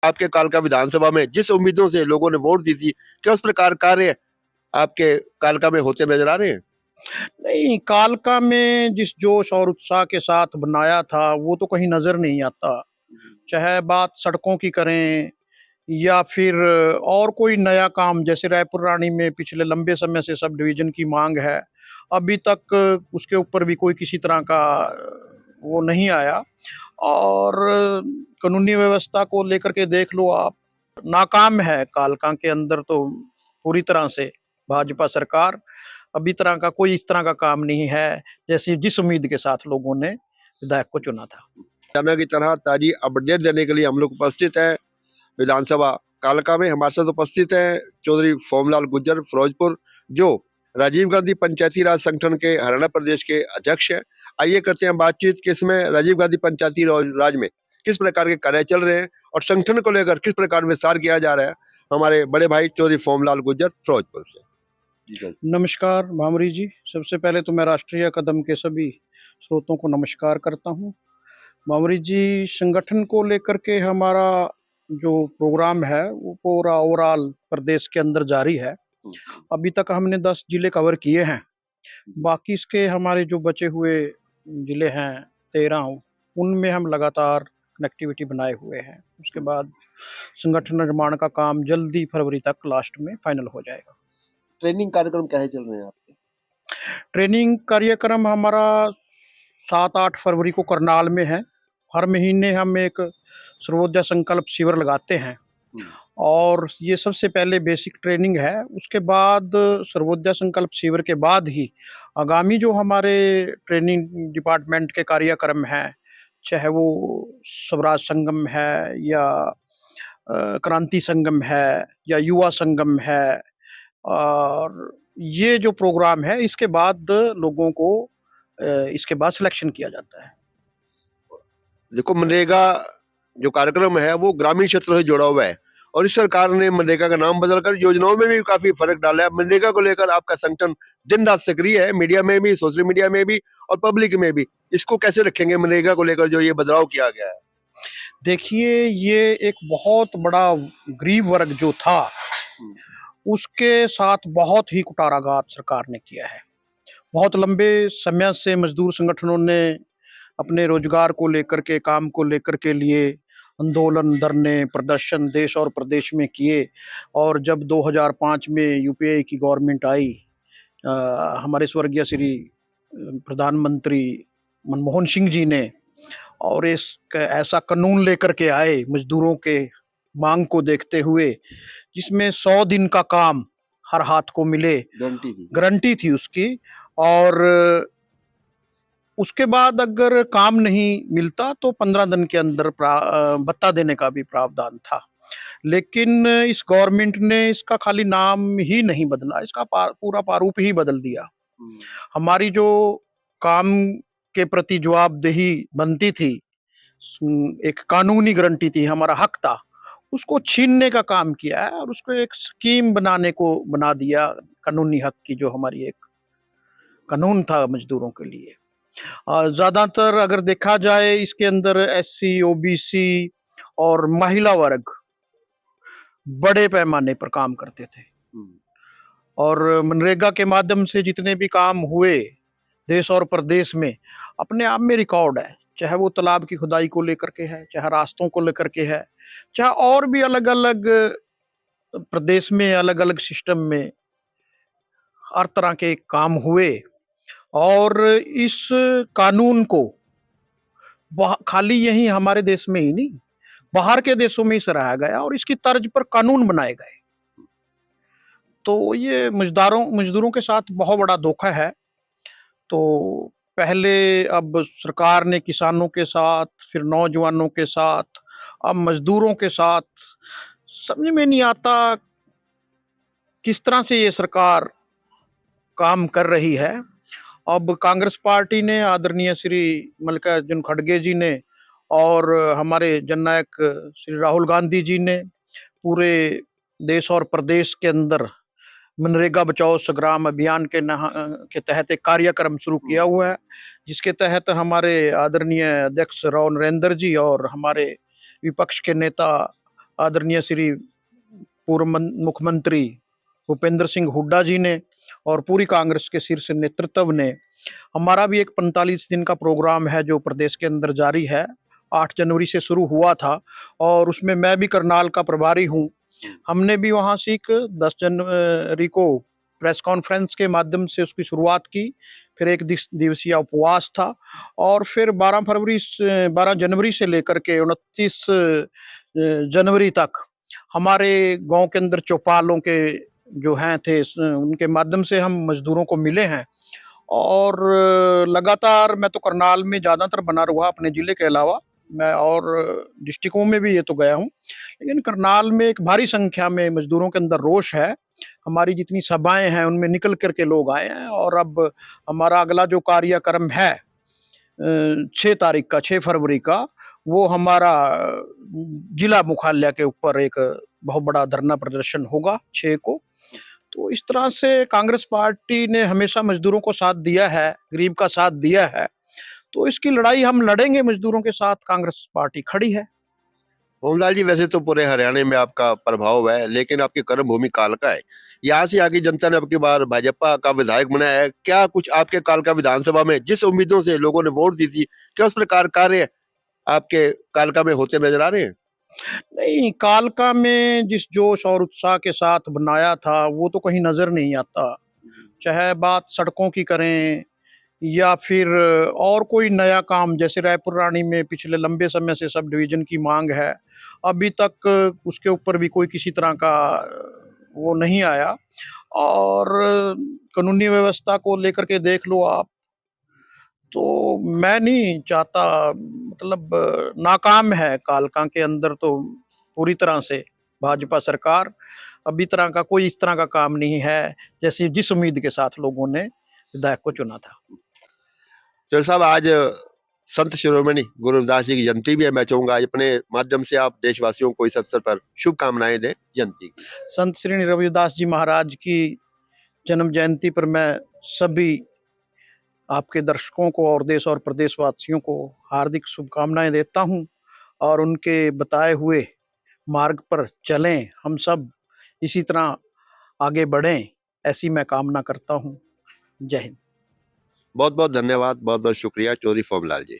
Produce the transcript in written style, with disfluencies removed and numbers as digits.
आपके कालका विधानसभा में जिस उम्मीदों से लोगों ने वोट दी थी, क्या उस प्रकार कार्य आपके कालका में होते नजर आ रहे हैं? नहीं, कालका में जिस जोश और उत्साह के साथ बनाया था, वो तो कहीं नज़र नहीं आता। चाहे बात सड़कों की करें या फिर और कोई नया काम, जैसे रायपुर रानी में पिछले लंबे समय से सब डिवीज़न की माँग है। अभी तक उसके ऊपर भी कोई किसी तरह का वो नहीं आया और कानूनी व्यवस्था को लेकर के देख लो आप, नाकाम है कालका के अंदर तो पूरी तरह से भाजपा सरकार। अभी तरह का कोई इस तरह का काम नहीं है, जैसे जिस उम्मीद के साथ लोगों ने विधायक को चुना था। समय की तरह ताजी अपडेट देने के लिए हम लोग उपस्थित हैं विधानसभा कालका में। हमारे साथ उपस्थित हैं चौधरी फोमलाल गुज्जर फिरोजपुर, जो राजीव गांधी पंचायती राज संगठन के हरियाणा प्रदेश के अध्यक्ष हैं। आइए करते हैं बातचीत कि इसमें राजीव गांधी पंचायती राज में किस प्रकार के कार्य चल रहे हैं और संगठन को लेकर किस प्रकार विस्तार किया जा रहा है। हमारे बड़े भाई चौधरी फोमलाल गुज्जर फिरोजपुर से। जी सर। नमस्कार भामरी जी, सबसे पहले तो मैं राष्ट्रीय कदम के सभी श्रोतों को नमस्कार करता हूँ। भामरी जी, संगठन को लेकर के हमारा जो प्रोग्राम है वो पूरा ओवरऑल प्रदेश के अंदर जारी है। अभी तक हमने 10 जिले कवर किए हैं। बाकी इसके हमारे जो बचे हुए जिले हैं 13, उनमें हम लगातार कनेक्टिविटी बनाए हुए हैं। उसके बाद संगठन निर्माण का काम जल्दी फरवरी तक लास्ट में फाइनल हो जाएगा। ट्रेनिंग कार्यक्रम कैसे चल रहे हैं आपके? ट्रेनिंग कार्यक्रम हमारा 7-8 फरवरी को करनाल में है। हर महीने हम एक सर्वोदय संकल्प शिविर लगाते हैं और ये सबसे पहले बेसिक ट्रेनिंग है। उसके बाद सर्वोदय संकल्प शिविर के बाद ही आगामी जो हमारे ट्रेनिंग डिपार्टमेंट के कार्यक्रम हैं, चाहे वो स्वराज संगम है या क्रांति संगम है या युवा संगम है, और ये जो प्रोग्राम है इसके बाद लोगों को इसके बाद सिलेक्शन किया जाता है। देखो, मनरेगा जो कार्यक्रम है वो ग्रामीण क्षेत्रों से जुड़ा हुआ है और इस सरकार ने मनरेगा का नाम बदलकर योजनाओं में भी काफी फर्क डाला है। मनरेगा को लेकर आपका संगठन दिन रात सक्रिय है, मीडिया में भी, सोशल मीडिया में भी और पब्लिक में भी। इसको कैसे रखेंगे मनरेगा को लेकर जो ये बदलाव किया गया है? देखिए, ये एक बहुत बड़ा गरीब वर्ग जो था उसके साथ बहुत ही कुठाराघात सरकार ने किया है। बहुत लंबे समय से मजदूर संगठनों ने अपने रोजगार को लेकर के, काम को लेकर के लिए आंदोलन, धरने, प्रदर्शन देश और प्रदेश में किए और जब 2005 में यूपीए की गवर्नमेंट आई, हमारे स्वर्गीय श्री प्रधानमंत्री मनमोहन सिंह जी ने और एक ऐसा कानून लेकर के आए मजदूरों के मांग को देखते हुए, जिसमें 100 दिन का काम हर हाथ को मिले, गारंटी थी उसकी। और उसके बाद अगर काम नहीं मिलता तो 15 दिन के अंदर भत्ता देने का भी प्रावधान था। लेकिन इस गवर्नमेंट ने इसका खाली नाम ही नहीं बदला, इसका पूरा प्रारूप ही बदल दिया। हमारी जो काम के प्रति जवाबदेही बनती थी, एक कानूनी गारंटी थी, हमारा हक था, उसको छीनने का काम किया है और उसको एक स्कीम बनाने को बना दिया कानूनी हक की, जो हमारी एक कानून था मजदूरों के लिए। ज़्यादातर अगर देखा जाए इसके अंदर एससी, ओबीसी और महिला वर्ग बड़े पैमाने पर काम करते थे और मनरेगा के माध्यम से जितने भी काम हुए देश और प्रदेश में, अपने आप में रिकॉर्ड है। चाहे वो तालाब की खुदाई को लेकर के है, चाहे रास्तों को लेकर के है, चाहे और भी अलग-अलग प्रदेश में अलग-अलग सिस्टम में हर तरह के काम हुए। और इस कानून को खाली यही हमारे देश में ही नहीं, बाहर के देशों में ही सराहा गया और इसकी तर्ज पर कानून बनाए गए। तो ये मजदूरों के साथ बहुत बड़ा धोखा है। तो पहले अब सरकार ने किसानों के साथ, फिर नौजवानों के साथ, अब मजदूरों के साथ, समझ में नहीं आता किस तरह से ये सरकार काम कर रही है। अब कांग्रेस पार्टी ने, आदरणीय श्री मल्लिकार्जुन खड़गे जी ने और हमारे जननायक श्री राहुल गांधी जी ने पूरे देश और प्रदेश के अंदर मनरेगा बचाओ संग्राम अभियान के तहत एक कार्यक्रम शुरू किया हुआ है, जिसके तहत हमारे आदरणीय अध्यक्ष राव नरेंद्र जी और हमारे विपक्ष के नेता आदरणीय श्री पूर्व मुख्यमंत्री भूपेंद्र सिंह हुड्डा जी ने और पूरी कांग्रेस के शीर्ष नेतृत्व ने। हमारा भी एक 45 दिन का प्रोग्राम है जो प्रदेश के अंदर जारी है। 8 जनवरी से शुरू हुआ था और उसमें मैं भी करनाल का प्रभारी हूँ। हमने भी वहाँ से एक 10 जनवरी को प्रेस कॉन्फ्रेंस के माध्यम से उसकी शुरुआत की, फिर एक दिवसीय उपवास था और फिर 12 जनवरी से लेकर के 29 जनवरी तक हमारे गांव के अंदर चौपालों के जो हैं थे उनके माध्यम से हम मजदूरों को मिले हैं और लगातार मैं तो करनाल में ज़्यादातर बना रहा अपने ज़िले के अलावा, मैं और डिस्ट्रिक्टों में भी ये तो गया हूँ। लेकिन करनाल में एक भारी संख्या में मज़दूरों के अंदर रोष है। हमारी जितनी सभाएँ हैं उनमें निकल कर के लोग आए हैं और अब हमारा अगला जो कार्यक्रम है 6 तारीख का 6 फरवरी का वो हमारा जिला मुख्यालय के ऊपर एक बहुत बड़ा धरना प्रदर्शन होगा 6 को। तो इस तरह से कांग्रेस पार्टी ने हमेशा मजदूरों को साथ दिया है, गरीब का साथ दिया है। तो इसकी लड़ाई हम लड़ेंगे मजदूरों के साथ, कांग्रेस पार्टी खड़ी है। मोहनलाल जी, वैसे तो पूरे हरियाणा में आपका प्रभाव है, लेकिन आपकी कर्म भूमि कालका है। यहाँ से आगे जनता ने अब की बार भाजपा का विधायक बनाया है। क्या कुछ आपके कालका विधानसभा में जिस उम्मीदों से लोगों ने वोट दी थी, क्या उस प्रकार कार्य आपके कालका में होते नजर आ रहे हैं? नहीं, कालका में जिस जोश और उत्साह के साथ बनाया था, वो तो कहीं नज़र नहीं आता। चाहे बात सड़कों की करें या फिर और कोई नया काम, जैसे रायपुर रानी में पिछले लंबे समय से सब डिवीज़न की माँग है। अभी तक उसके ऊपर भी कोई किसी तरह का वो नहीं आया और कानूनी व्यवस्था को लेकर के देख लो आप, तो मैं नहीं चाहता, मतलब नाकाम है कालका के अंदर तो पूरी तरह से भाजपा सरकार। अभी तरह का कोई इस तरह का काम नहीं है, जैसे जिस उम्मीद के साथ लोगों ने विधायक को चुना था। चौधरी साहब, आज संत शिरोमणि गुरु रविदास जी की जयंती भी है। मैं चाहूंगा आज अपने माध्यम से आप देशवासियों को इस अवसर पर शुभकामनाएं दें जयंती की। संत श्री रविदास जी महाराज की जन्म जयंती पर मैं सभी आपके दर्शकों को और देश और प्रदेशवासियों को हार्दिक शुभकामनाएं देता हूं और उनके बताए हुए मार्ग पर चलें, हम सब इसी तरह आगे बढ़ें, ऐसी मैं कामना करता हूं। जय हिंद। बहुत बहुत धन्यवाद, बहुत बहुत शुक्रिया चौधरी फॉर्मलाल जी।